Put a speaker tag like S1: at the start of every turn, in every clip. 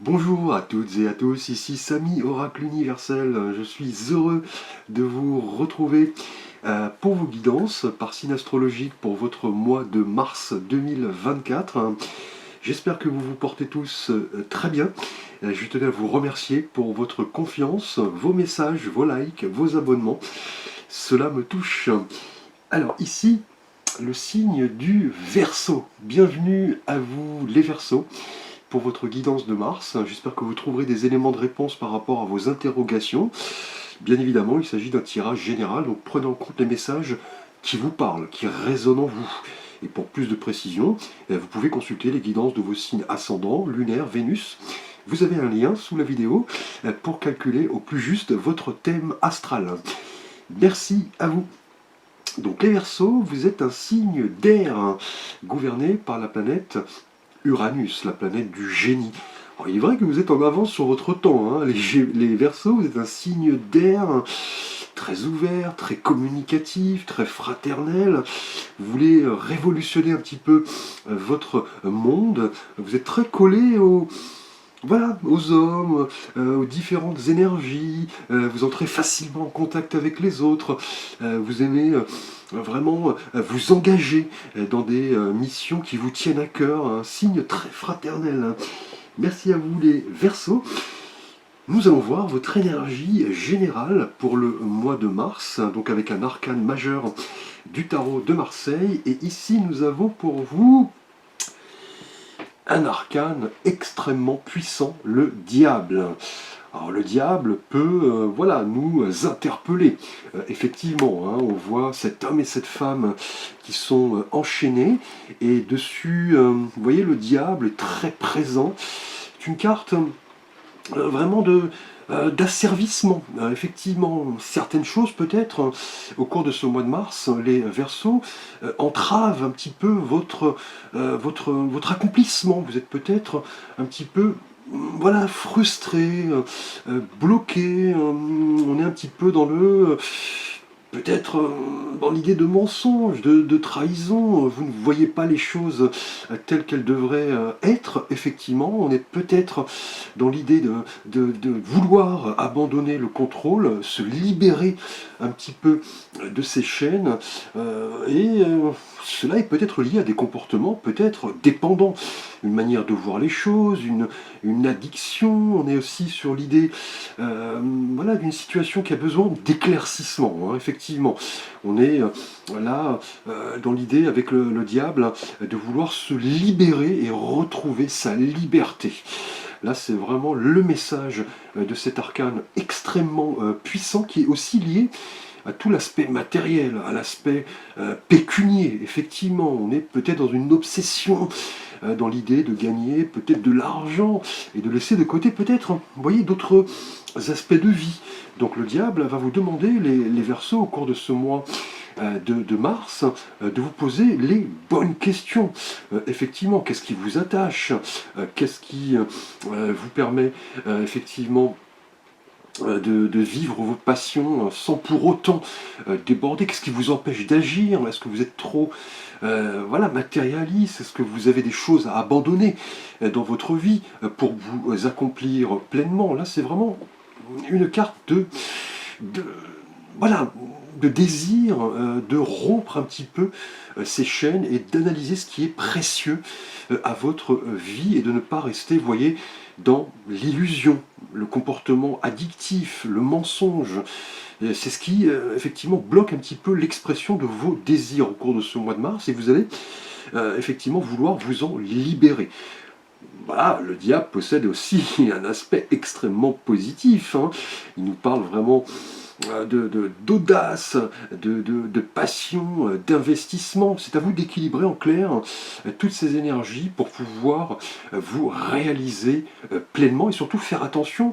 S1: Bonjour à toutes et à tous, ici Samy, Oracle Universel. Je suis heureux de vous retrouver pour vos guidances par signe astrologique pour votre mois de mars 2024. J'espère que vous vous portez tous très bien. Je tenais à vous remercier pour votre confiance, vos messages, vos likes, vos abonnements. Cela me touche. Alors ici, le signe du Verseau. Bienvenue à vous les Verseaux pour votre guidance de Mars. J'espère que vous trouverez des éléments de réponse par rapport à vos interrogations. Bien évidemment, il s'agit d'un tirage général, donc prenez en compte les messages qui vous parlent, qui résonnent en vous. Et pour plus de précision, vous pouvez consulter les guidances de vos signes ascendants, lunaire, Vénus. Vous avez un lien sous la vidéo pour calculer au plus juste votre thème astral. Merci à vous. Donc les Verseaux, vous êtes un signe d'air gouverné par la planète Uranus, la planète du génie. Alors, il est vrai que vous êtes en avance sur votre temps, hein. Les Verseaux, vous êtes un signe d'air très ouvert, très communicatif, très fraternel. Vous voulez révolutionner un petit peu votre monde. Vous êtes très collé aux hommes, aux différentes énergies, vous entrez facilement en contact avec les autres, vous aimez vraiment vous engager dans des missions qui vous tiennent à cœur, un signe très fraternel. Merci à vous les Verseaux. Nous allons voir votre énergie générale pour le mois de mars, donc avec un arcane majeur du tarot de Marseille. Et ici, nous avons pour vous un arcane extrêmement puissant, le diable. Alors le diable peut nous interpeller. Effectivement, hein, on voit cet homme et cette femme qui sont enchaînés, et dessus, vous voyez, le diable est très présent. C'est une carte vraiment d'asservissement. Effectivement, certaines choses peut-être au cours de ce mois de mars, les Verseaux, entravent un petit peu votre accomplissement. Vous êtes peut-être un petit peu frustré, bloqué, on est un petit peu dans le peut-être dans l'idée de mensonge, de trahison. Vous ne voyez pas les choses telles qu'elles devraient être. Effectivement, on est peut-être dans l'idée de vouloir abandonner le contrôle, se libérer un petit peu de ces chaînes, cela est peut-être lié à des comportements peut-être dépendants, une manière de voir les choses, une addiction. On est aussi sur l'idée d'une situation qui a besoin d'éclaircissement, hein. Effectivement, on est dans l'idée avec le diable de vouloir se libérer et retrouver sa liberté. Là, c'est vraiment le message de cet arcane extrêmement puissant, qui est aussi lié à tout l'aspect matériel, à l'aspect pécunier. Effectivement, on est peut-être dans une obsession, dans l'idée de gagner peut-être de l'argent et de laisser de côté peut-être, vous voyez, d'autres aspects de vie. Donc le diable va vous demander, les Verseaux, au cours de ce mois de mars, de vous poser les bonnes questions. Effectivement, qu'est-ce qui vous attache? Qu'est-ce qui vous permet effectivement de vivre vos passions sans pour autant déborder? Qu'est-ce qui vous empêche d'agir? Est-ce que vous êtes trop matérialiste? Est-ce que vous avez des choses à abandonner dans votre vie pour vous accomplir pleinement? Là, c'est vraiment une carte de, de désir, de rompre un petit peu ces chaînes et d'analyser ce qui est précieux à votre vie, et de ne pas rester, vous voyez, dans l'illusion, le comportement addictif, le mensonge. C'est ce qui, effectivement, bloque un petit peu l'expression de vos désirs au cours de ce mois de mars, et vous allez effectivement vouloir vous en libérer. Voilà, le diable possède aussi un aspect extrêmement positif, hein. Il nous parle vraiment d'audace, de passion, d'investissement. C'est à vous d'équilibrer en clair toutes ces énergies pour pouvoir vous réaliser pleinement, et surtout faire attention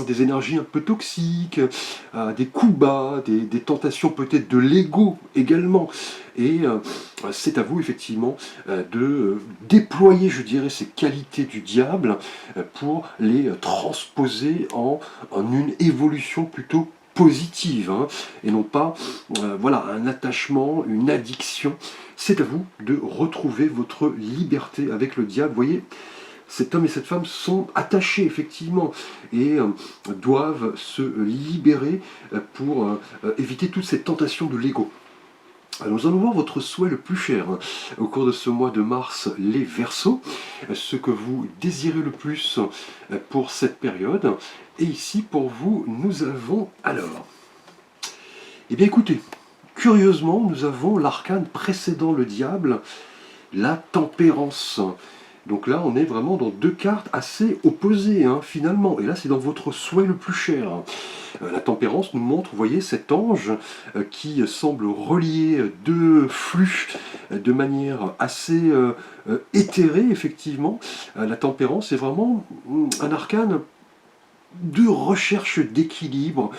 S1: des énergies un peu toxiques, des coups bas, des tentations peut-être de l'ego également. Et c'est à vous effectivement de déployer, je dirais, ces qualités du diable pour les transposer en une évolution plutôt positive, hein, et non pas un attachement, une addiction. C'est à vous de retrouver votre liberté avec le diable. Vous voyez, cet homme et cette femme sont attachés effectivement et doivent se libérer pour éviter toute cette tentation de l'ego. Alors, nous allons voir votre souhait le plus cher au cours de ce mois de mars, les Verseaux, ce que vous désirez le plus pour cette période. Et ici, pour vous, nous avons alors... Eh bien écoutez, curieusement, nous avons l'arcane précédent le diable, la tempérance. Donc là, on est vraiment dans deux cartes assez opposées, finalement. Et là, c'est dans votre souhait le plus cher. La tempérance nous montre, vous voyez, cet ange qui semble relier deux flux de manière assez éthérée, effectivement. La tempérance est vraiment un arcane de recherche d'équilibre,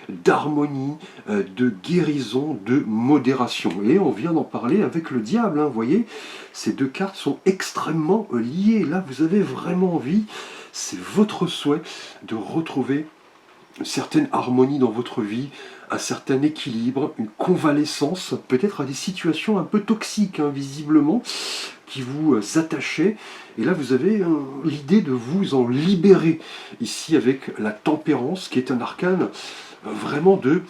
S1: d'harmonie, de guérison, de modération. Et on vient d'en parler avec le diable, vous voyez, ces deux cartes sont extrêmement liées. Là, vous avez vraiment envie, c'est votre souhait de retrouver une certaine harmonie dans votre vie, un certain équilibre, une convalescence, peut-être à des situations un peu toxiques, visiblement, qui vous attachaient. Et là, vous avez l'idée de vous en libérer, ici avec la tempérance, qui est un arcane vraiment de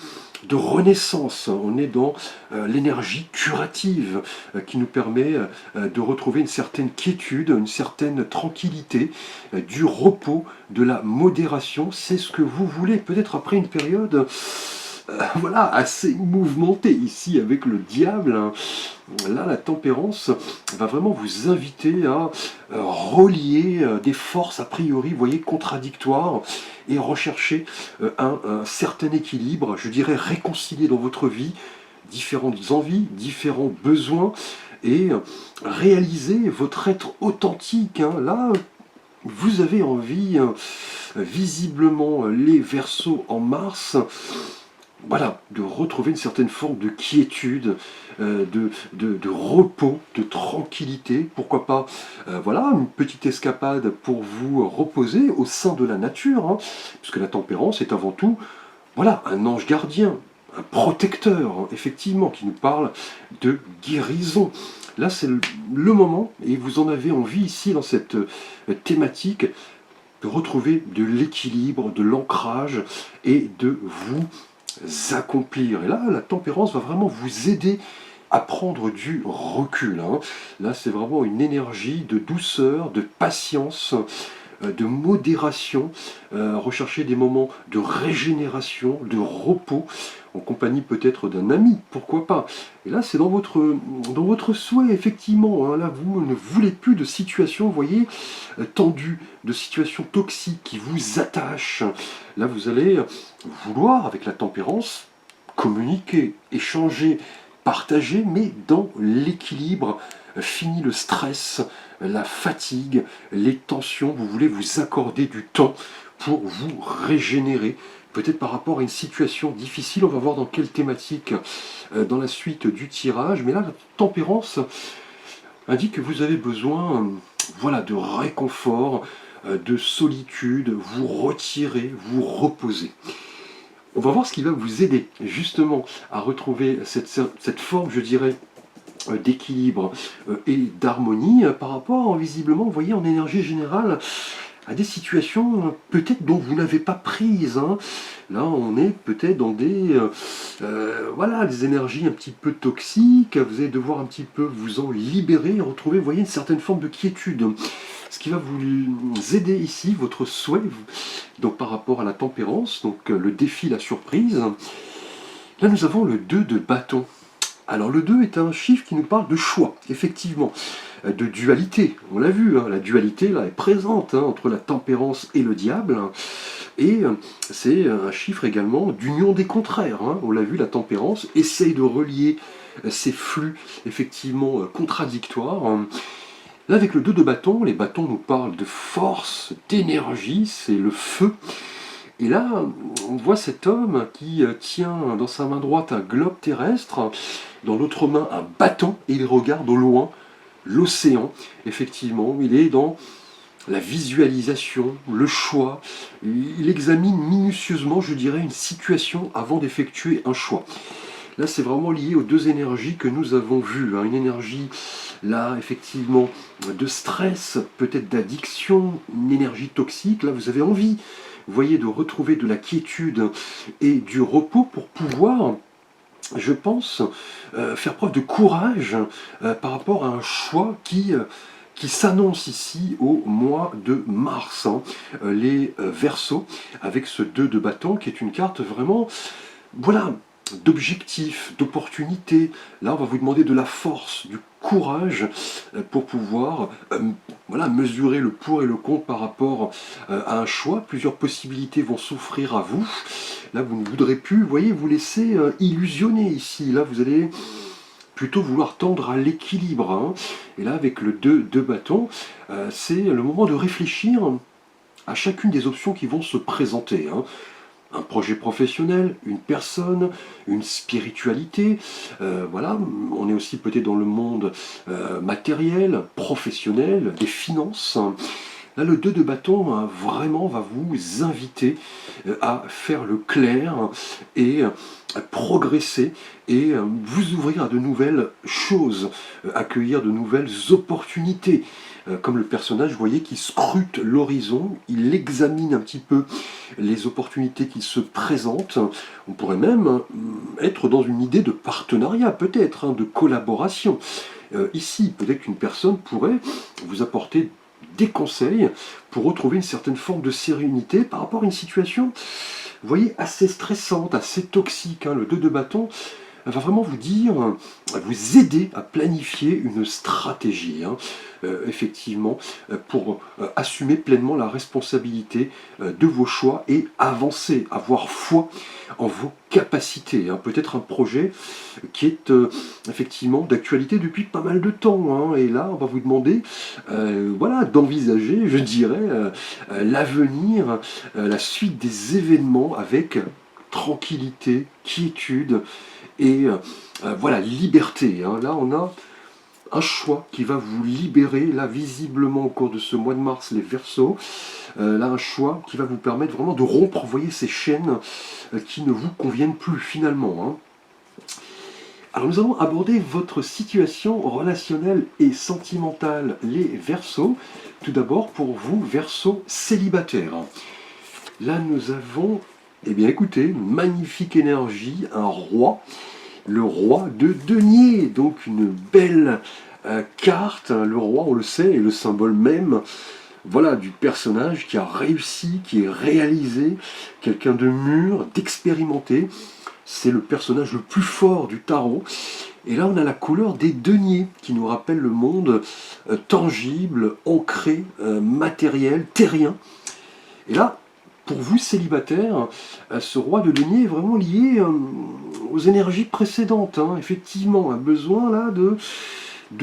S1: renaissance. On est dans l'énergie curative qui nous permet de retrouver une certaine quiétude, une certaine tranquillité, du repos, de la modération. C'est ce que vous voulez, peut-être après une période voilà, assez mouvementée ici avec le diable. Là, la tempérance va vraiment vous inviter à relier des forces a priori, vous voyez, contradictoires et rechercher un certain équilibre, je dirais réconcilier dans votre vie différentes envies, différents besoins et réaliser votre être authentique. Là, vous avez envie, visiblement, les Verseaux en mars, voilà, de retrouver une certaine forme de quiétude, de repos, de tranquillité. Pourquoi pas, voilà, une petite escapade pour vous reposer au sein de la nature, puisque la tempérance est avant tout, voilà, un ange gardien, un protecteur, effectivement, qui nous parle de guérison. Là, c'est le moment, et vous en avez envie ici, dans cette thématique, de retrouver de l'équilibre, de l'ancrage, et de vous accomplir. Et là, la tempérance va vraiment vous aider à prendre du recul. Là, c'est vraiment une énergie de douceur, de patience, de modération, rechercher des moments de régénération, de repos, en compagnie peut-être d'un ami, pourquoi pas. Et là, c'est dans votre souhait, effectivement. Là, vous ne voulez plus de situations, vous voyez, tendues, de situations toxiques qui vous attachent. Là, vous allez vouloir, avec la tempérance, communiquer, échanger, partager, mais dans l'équilibre. Fini le stress, la fatigue, les tensions, vous voulez vous accorder du temps pour vous régénérer, peut-être par rapport à une situation difficile. On va voir dans quelle thématique dans la suite du tirage, mais là, la tempérance indique que vous avez besoin voilà, de réconfort, de solitude, vous retirer, vous reposer. On va voir ce qui va vous aider justement à retrouver cette forme, je dirais, d'équilibre et d'harmonie par rapport, visiblement, vous voyez, en énergie générale, à des situations peut-être dont vous n'avez pas prise. Là, on est peut-être dans voilà, des énergies un petit peu toxiques. Vous allez devoir un petit peu vous en libérer et retrouver, vous voyez, une certaine forme de quiétude. Ce qui va vous aider ici, votre souhait, donc par rapport à la tempérance, donc le défi, la surprise. Là, nous avons le 2 de bâton. Alors le 2 est un chiffre qui nous parle de choix, effectivement, de dualité. On l'a vu, la dualité là est présente entre la tempérance et le diable. Et c'est un chiffre également d'union des contraires. On l'a vu, la tempérance essaye de relier ces flux effectivement contradictoires. Là, avec le 2 de bâton, les bâtons nous parlent de force, d'énergie, c'est le feu. Et là, on voit cet homme qui tient dans sa main droite un globe terrestre, dans l'autre main un bâton, et il regarde au loin l'océan. Effectivement, il est dans la visualisation, le choix. Il examine minutieusement, je dirais, une situation avant d'effectuer un choix. Là, c'est vraiment lié aux deux énergies que nous avons vues. Une énergie là, effectivement, de stress, peut-être d'addiction, une énergie toxique. Là, vous avez envie, vous voyez, de retrouver de la quiétude et du repos pour pouvoir, je pense, faire preuve de courage par rapport à un choix qui s'annonce ici au mois de mars. Hein. Les Verseaux, avec ce 2 de bâton, qui est une carte vraiment, voilà, d'objectifs, d'opportunités. Là, on va vous demander de la force, du courage pour pouvoir voilà, mesurer le pour et le contre par rapport à un choix. Plusieurs possibilités vont s'offrir à vous. Là, vous ne voudrez plus, vous voyez, vous laisser illusionner ici. Là, vous allez plutôt vouloir tendre à l'équilibre. Hein. Et là, avec le 2 de bâton, c'est le moment de réfléchir à chacune des options qui vont se présenter. Hein. Un projet professionnel, une personne, une spiritualité. Voilà, on est aussi peut-être dans le monde matériel, professionnel, des finances. Là, le 2 de bâton, hein, vraiment, va vous inviter à faire le clair et à progresser et vous ouvrir à de nouvelles choses, accueillir de nouvelles opportunités. Comme le personnage, vous voyez, qui scrute l'horizon, il examine un petit peu les opportunités qui se présentent. On pourrait même être dans une idée de partenariat, peut-être, hein, de collaboration. Ici, peut-être qu'une personne pourrait vous apporter des conseils pour retrouver une certaine forme de sérénité par rapport à une situation, vous voyez, assez stressante, assez toxique. Hein. Le 2 de bâton va vraiment vous dire, vous aider à planifier une stratégie, hein, effectivement, pour assumer pleinement la responsabilité de vos choix et avancer, avoir foi en vos capacités. Hein. Peut-être un projet qui est effectivement d'actualité depuis pas mal de temps. Hein. Et là, on va vous demander voilà, d'envisager, je dirais, l'avenir, la suite des événements avec tranquillité, quiétude, et voilà, liberté. Hein. Là, on a un choix qui va vous libérer, là, visiblement, au cours de ce mois de mars, les Verseaux. Là, un choix qui va vous permettre vraiment de rompre, vous voyez, ces chaînes qui ne vous conviennent plus, finalement. Hein. Alors, nous allons aborder votre situation relationnelle et sentimentale, les Verseaux. Tout d'abord, pour vous, Verseaux célibataires. Là, nous avons, eh bien, écoutez, une magnifique énergie, un roi, le roi de denier, donc une belle carte. Le roi, on le sait, est le symbole même, voilà, du personnage qui a réussi, qui est réalisé, quelqu'un de mûr, d'expérimenté. C'est le personnage le plus fort du tarot. Et là, on a la couleur des deniers, qui nous rappelle le monde tangible, ancré, matériel, terrien. Et là, pour vous, célibataire, ce roi de denier est vraiment lié aux énergies précédentes. Hein. Effectivement, un besoin là de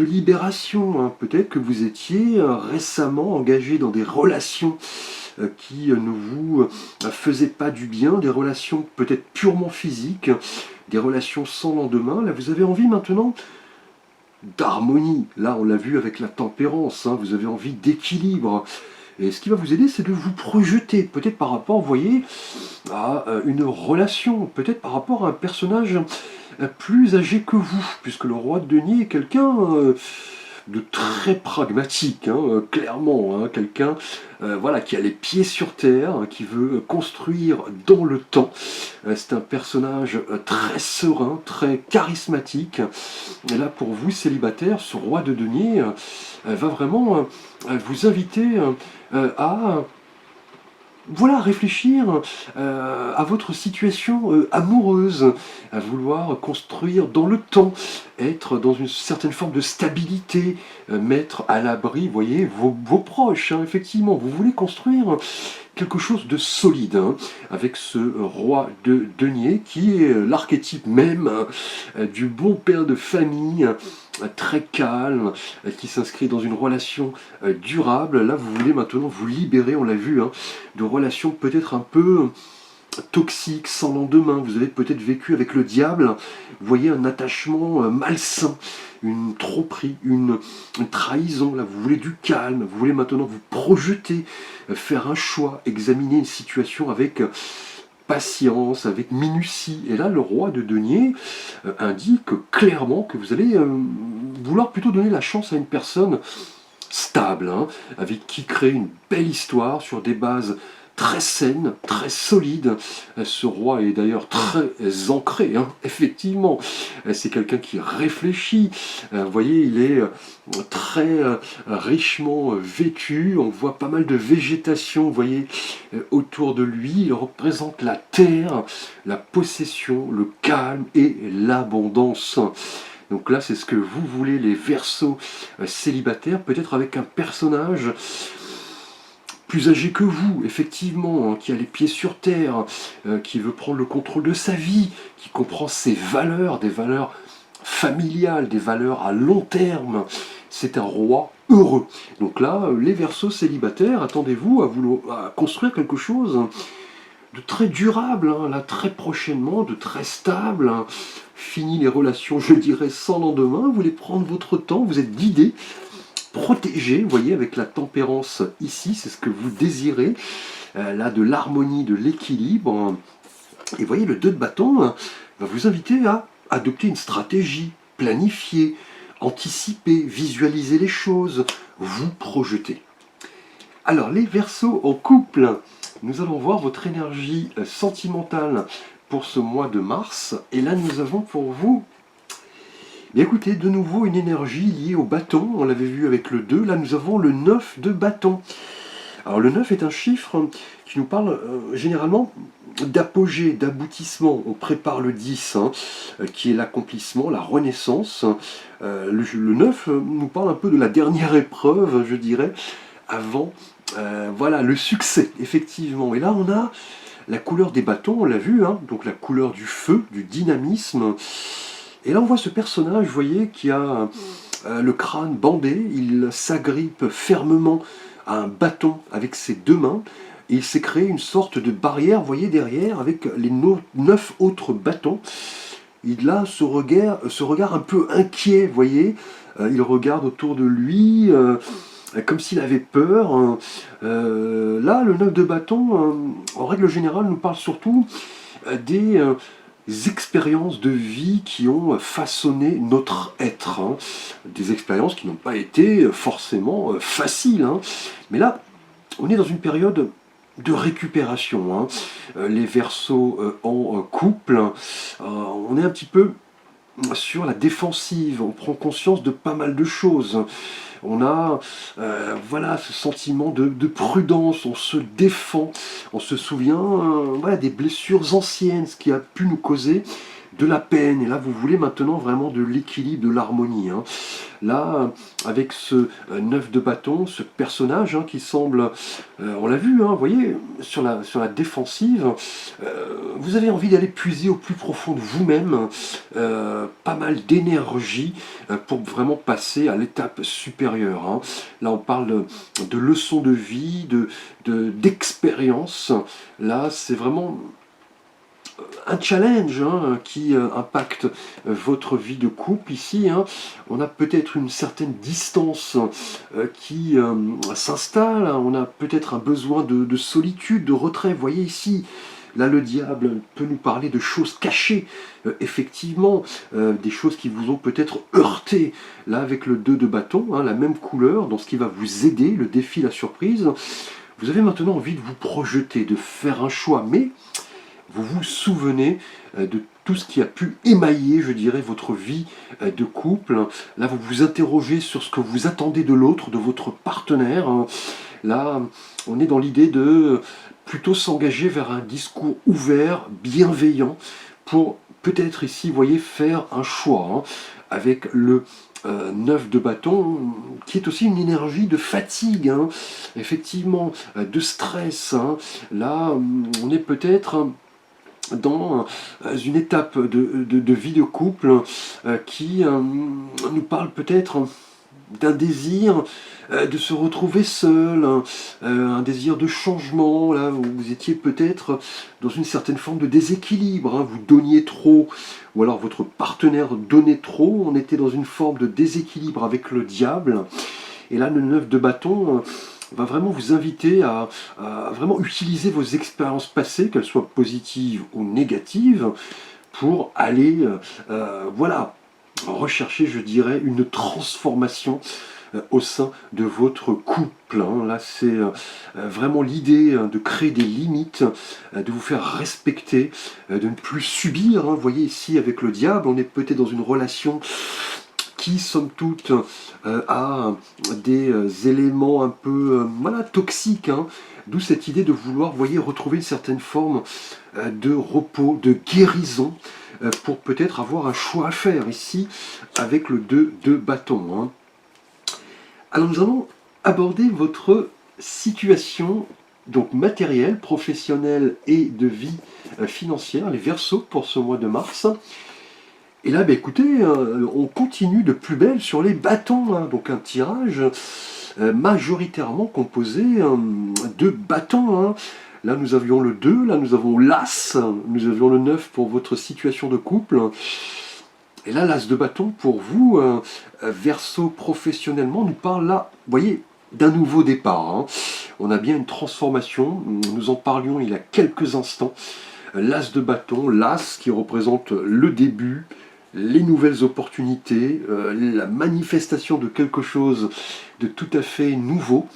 S1: libération. Hein. Peut-être que vous étiez récemment engagé dans des relations qui ne vous faisaient pas du bien, des relations peut-être purement physiques, des relations sans lendemain. Là, vous avez envie maintenant d'harmonie. Là, on l'a vu avec la tempérance. Hein. Vous avez envie d'équilibre. Et ce qui va vous aider, c'est de vous projeter, peut-être par rapport, vous voyez, à une relation, peut-être par rapport à un personnage plus âgé que vous, puisque le roi de denier est quelqu'un de très pragmatique, hein, clairement, hein, quelqu'un voilà, qui a les pieds sur terre, hein, qui veut construire dans le temps. C'est un personnage très serein, très charismatique. Et là, pour vous, célibataire, ce roi de denier va vraiment vous inviter à voilà, réfléchir à votre situation amoureuse, à vouloir construire dans le temps, être dans une certaine forme de stabilité, mettre à l'abri, vous voyez, vos proches, hein, effectivement. Vous voulez construire quelque chose de solide, hein, avec ce roi de denier qui est l'archétype même du bon père de famille, très calme, qui s'inscrit dans une relation durable. Là, vous voulez maintenant vous libérer, on l'a vu, hein, de relations peut-être un peu toxiques, sans lendemain. Vous avez peut-être vécu avec le diable, vous voyez, un attachement malsain, une tromperie, une trahison. Là, vous voulez du calme, vous voulez maintenant vous projeter, faire un choix, examiner une situation avec patience, avec minutie. Et là, le roi de denier indique clairement que vous allez vouloir plutôt donner la chance à une personne stable, hein, avec qui créer une belle histoire sur des bases très saines, très solides. Ce roi est d'ailleurs très ancré, hein, effectivement. C'est quelqu'un qui réfléchit. Vous voyez, il est très richement vêtu. On voit pas mal de végétation, vous voyez, autour de lui. Il représente la terre, la possession, le calme et l'abondance. Donc là, c'est ce que vous voulez, les Verseaux célibataires, peut-être avec un personnage plus âgé que vous, effectivement, hein, qui a les pieds sur terre, qui veut prendre le contrôle de sa vie, qui comprend ses valeurs, des valeurs familiales, des valeurs à long terme. C'est un roi heureux. Donc là, les Verseaux célibataires, attendez-vous à construire quelque chose de très durable, hein, là très prochainement, de très stable. Hein. Fini les relations, je dirais, sans lendemain. Vous voulez prendre votre temps, vous êtes guidé, protégé, vous voyez, avec la tempérance ici, c'est ce que vous désirez. Là, de l'harmonie, de l'équilibre. Et vous voyez, le 2 de bâton va vous inviter à adopter une stratégie, planifier, anticiper, visualiser les choses, vous projeter. Alors, les Verseaux en couple, nous allons voir votre énergie sentimentale pour ce mois de mars. Et là, nous avons pour vous, bien écoutez, de nouveau une énergie liée au bâton. On l'avait vu avec le 2. Là, nous avons le 9 de bâton. Alors, le 9 est un chiffre qui nous parle généralement d'apogée, d'aboutissement. On prépare le 10, hein, qui est l'accomplissement, la renaissance. Le 9 nous parle un peu de la dernière épreuve, je dirais, avant voilà, le succès, effectivement. Et là, on a la couleur des bâtons, on l'a vu, hein, donc la couleur du feu, du dynamisme. Et là, on voit ce personnage, vous voyez, qui a le crâne bandé, il s'agrippe fermement à un bâton avec ses 2 mains, et il s'est créé une sorte de barrière, vous voyez, derrière, avec les 9 autres bâtons. Il a ce regard un peu inquiet, vous voyez, il regarde autour de lui, comme s'il avait peur. Là, le 9 de bâton, en règle générale, nous parle surtout des expériences de vie qui ont façonné notre être. Hein. Des expériences qui n'ont pas été forcément faciles. Hein. Mais là, on est dans une période de récupération. Hein. Les Verseaux en couple, on est un petit peu sur la défensive, on prend conscience de pas mal de choses. On a voilà, ce sentiment de prudence, on se défend, on se souvient voilà, des blessures anciennes, ce qui a pu nous causer de la peine. Et là, vous voulez maintenant vraiment de l'équilibre, de l'harmonie. Hein. Là, avec ce 9 de bâton, ce personnage hein, qui semble, on l'a vu, hein, vous voyez, sur la défensive, vous avez envie d'aller puiser au plus profond de vous-même, pas mal d'énergie pour vraiment passer à l'étape supérieure. Hein. Là, on parle de leçons de vie, d'expérience. Là, c'est vraiment un challenge hein, qui impacte votre vie de couple ici. Hein. On a peut-être une certaine distance qui s'installe, hein. On a peut-être un besoin de solitude, de retrait. Vous voyez ici, là le diable peut nous parler de choses cachées, effectivement, des choses qui vous ont peut-être heurté. Là avec le 2 de bâton, hein, la même couleur, dans ce qui va vous aider, le défi, la surprise. Vous avez maintenant envie de vous projeter, de faire un choix, mais vous vous souvenez de tout ce qui a pu émailler, je dirais, votre vie de couple. Là, vous vous interrogez sur ce que vous attendez de l'autre, de votre partenaire. Là, on est dans l'idée de plutôt s'engager vers un discours ouvert, bienveillant, pour peut-être ici, vous voyez, faire un choix, hein, avec le 9 de bâton, qui est aussi une énergie de fatigue, hein, effectivement, de stress. Hein. Là, on est peut-être dans une étape de vie de couple qui nous parle peut-être d'un désir de se retrouver seul, un désir de changement, là où vous étiez peut-être dans une certaine forme de déséquilibre, hein, vous donniez trop, ou alors votre partenaire donnait trop, on était dans une forme de déséquilibre avec le diable. Et là, le 9 de bâton, va vraiment vous inviter à vraiment utiliser vos expériences passées, qu'elles soient positives ou négatives, pour aller, voilà, rechercher, je dirais, une transformation au sein de votre couple. Hein. Là, c'est vraiment l'idée de créer des limites, de vous faire respecter, de ne plus subir. Hein. Vous voyez ici, avec le diable, on est peut-être dans une relation qui, somme toute, a des éléments un peu voilà, toxiques. Hein. D'où cette idée de vouloir, vous voyez, retrouver une certaine forme de repos, de guérison, pour peut-être avoir un choix à faire ici avec le 2 de bâton. Hein. Alors nous allons aborder votre situation donc matérielle, professionnelle et de vie financière, les Verseaux pour ce mois de mars. Et là, écoutez, on continue de plus belle sur les bâtons. Hein. Donc un tirage majoritairement composé de bâtons. Hein. Là, nous avions le 2, là, nous avons l'As, nous avions le 9 pour votre situation de couple. Et là, l'As de bâton, pour vous, Verseau professionnellement, nous parle là, vous voyez, d'un nouveau départ. Hein. On a bien une transformation, nous en parlions il y a quelques instants. L'As de bâton, l'As qui représente le début, les nouvelles opportunités, la manifestation de quelque chose de tout à fait nouveau.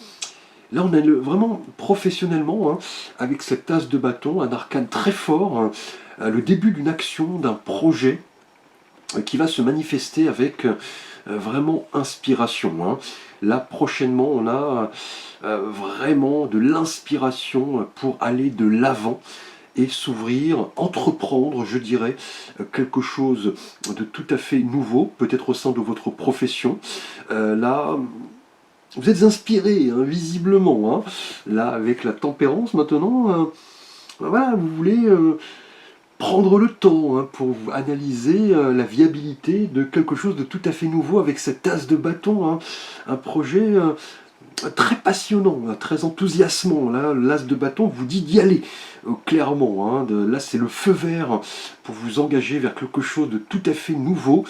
S1: Là, on a vraiment professionnellement, hein, avec cette As de bâton, un arcane très fort, hein, le début d'une action, d'un projet, qui va se manifester avec vraiment inspiration. Hein. Là, prochainement, on a vraiment de l'inspiration pour aller de l'avant et s'ouvrir, entreprendre, je dirais, quelque chose de tout à fait nouveau, peut-être au sein de votre profession. Là, vous êtes inspiré, hein, visiblement. Hein. Là, avec la tempérance, maintenant, voilà, vous voulez prendre le temps, hein, pour analyser la viabilité de quelque chose de tout à fait nouveau avec cette As de bâton, hein, un projet très passionnant, hein, très enthousiasmant. Là, l'As de bâton vous dit d'y aller, clairement. Hein, là, c'est le feu vert pour vous engager vers quelque chose de tout à fait nouveau.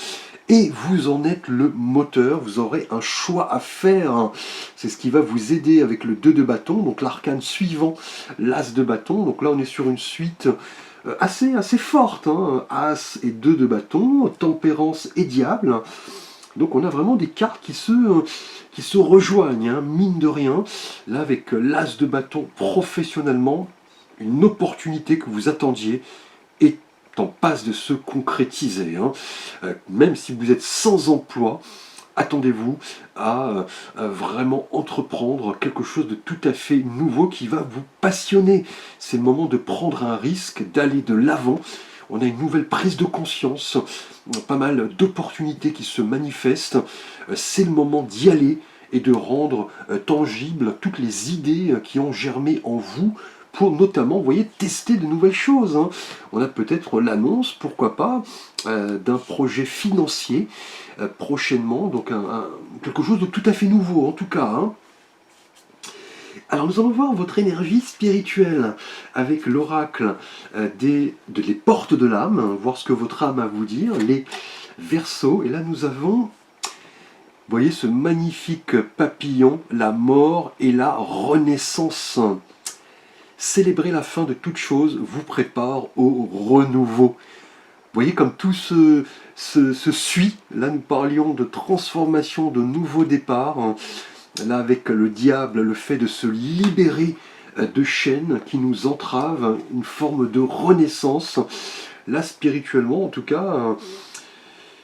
S1: Et vous en êtes le moteur, vous aurez un choix à faire. Hein. C'est ce qui va vous aider avec le 2 de bâton, donc l'arcane suivant, l'As de bâton. Donc là, on est sur une suite assez forte, hein. As et 2 de bâton, tempérance et diable. Donc on a vraiment des cartes qui se rejoignent, hein, mine de rien. Là, avec l'As de bâton professionnellement, une opportunité que vous attendiez est en passe de se concrétiser. Hein. Même si vous êtes sans emploi, attendez-vous à vraiment entreprendre quelque chose de tout à fait nouveau qui va vous passionner. C'est le moment de prendre un risque, d'aller de l'avant. On a une nouvelle prise de conscience, pas mal d'opportunités qui se manifestent. C'est le moment d'y aller et de rendre tangibles toutes les idées qui ont germé en vous pour notamment, vous voyez, tester de nouvelles choses. Hein. On a peut-être l'annonce, pourquoi pas, d'un projet financier prochainement, donc quelque chose de tout à fait nouveau en tout cas. Hein. Alors nous allons voir votre énergie spirituelle avec l'oracle des portes de l'âme, hein, voir ce que votre âme a à vous dire, les Verseaux. Et là nous avons, vous voyez, ce magnifique papillon, la mort et la renaissance. Célébrer la fin de toute chose vous prépare au renouveau. Vous voyez comme tout se suit. Là nous parlions de transformation, de nouveau départ. Hein. Là, avec le diable, le fait de se libérer de chaînes qui nous entravent, une forme de renaissance. Là, spirituellement, en tout cas,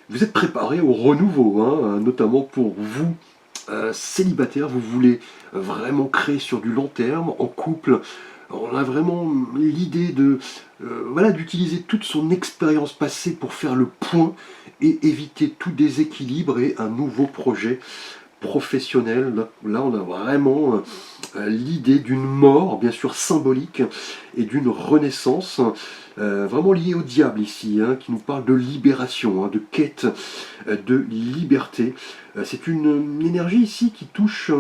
S1: vous êtes préparé au renouveau, hein, notamment pour vous, célibataires. Vous voulez vraiment créer sur du long terme, en couple. On a vraiment l'idée de voilà, d'utiliser toute son expérience passée pour faire le point et éviter tout déséquilibre et un nouveau projet professionnel. Là, on a vraiment l'idée d'une mort, bien sûr symbolique, et d'une renaissance, vraiment liée au diable ici, hein, qui nous parle de libération, hein, de quête de liberté. C'est une énergie ici qui touche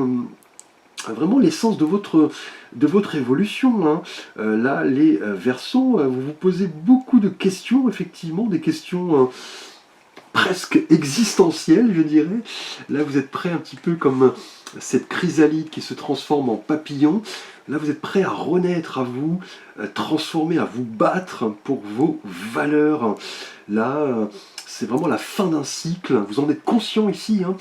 S1: vraiment l'essence de votre évolution. Hein. Là, les Verseaux, vous vous posez beaucoup de questions, effectivement, des questions presque existentielle, je dirais. Là, vous êtes prêt un petit peu comme cette chrysalide qui se transforme en papillon. Là, vous êtes prêt à renaître, à vous transformer, à vous battre pour vos valeurs. Là, c'est vraiment la fin d'un cycle. Vous en êtes conscient ici, hein,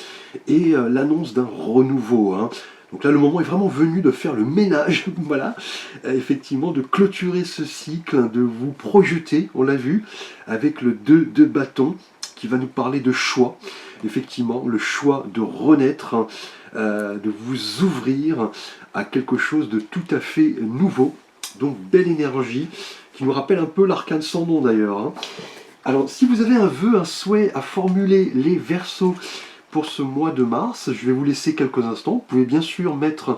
S1: et l'annonce d'un renouveau. Hein. Donc là, le moment est vraiment venu de faire le ménage, voilà, effectivement, de clôturer ce cycle, de vous projeter, on l'a vu, avec le 2 de bâton, qui va nous parler de choix. Effectivement, le choix de renaître, de vous ouvrir à quelque chose de tout à fait nouveau. Donc, belle énergie, qui nous rappelle un peu l'arcane sans nom d'ailleurs. Hein. Alors, si vous avez un vœu, un souhait à formuler, les Verseaux, pour ce mois de mars, je vais vous laisser quelques instants. Vous pouvez bien sûr mettre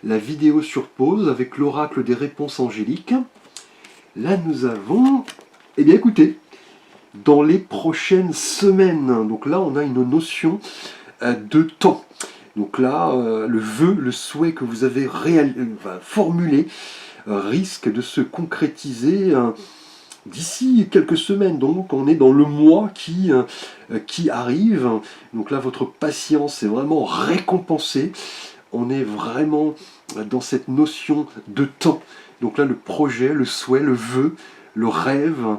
S1: la vidéo sur pause avec l'oracle des réponses angéliques. Là, nous avons... Eh bien, écoutez, dans les prochaines semaines, donc là, on a une notion de temps. Donc là, le vœu, le souhait que vous avez formulé risque de se concrétiser d'ici quelques semaines. Donc on est dans le mois qui arrive. Donc là, votre patience est vraiment récompensée. On est vraiment dans cette notion de temps. Donc là, le projet, le souhait, le vœu, le rêve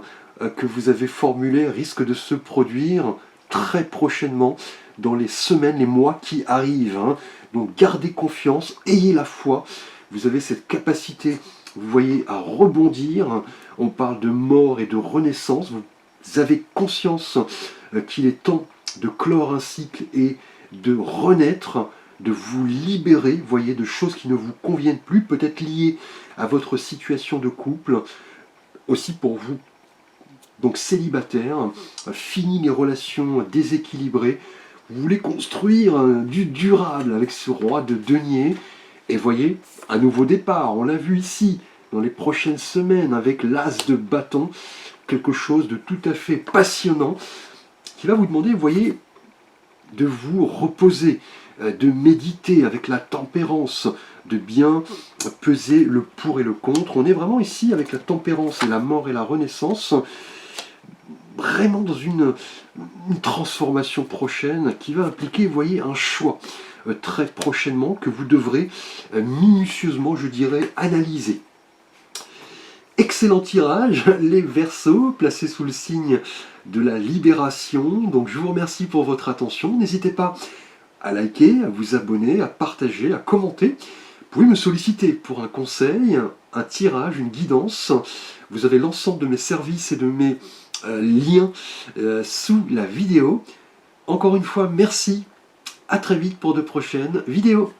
S1: que vous avez formulé risque de se produire très prochainement dans les semaines, les mois qui arrivent. Hein. Donc gardez confiance, ayez la foi. Vous avez cette capacité, vous voyez, à rebondir. On parle de mort et de renaissance. Vous avez conscience qu'il est temps de clore un cycle et de renaître, de vous libérer, vous voyez, de choses qui ne vous conviennent plus, peut-être liées à votre situation de couple, aussi pour vous. Donc célibataire, fini les relations déséquilibrées, vous voulez construire du durable avec ce roi de denier, et voyez, un nouveau départ, on l'a vu ici, dans les prochaines semaines, avec l'as de bâton, quelque chose de tout à fait passionnant, qui va vous demander, vous voyez, de vous reposer, de méditer avec la tempérance, de bien peser le pour et le contre. On est vraiment ici avec la tempérance et la mort et la renaissance, vraiment dans une transformation prochaine qui va impliquer, vous voyez, un choix très prochainement que vous devrez minutieusement, je dirais, analyser. Excellent tirage, les Verseaux, placés sous le signe de la libération. Donc je vous remercie pour votre attention. N'hésitez pas à liker, à vous abonner, à partager, à commenter. Vous pouvez me solliciter pour un conseil, un tirage, une guidance. Vous avez l'ensemble de mes services et de mes liens sous la vidéo. Encore une fois, merci. À très vite pour de prochaines vidéos.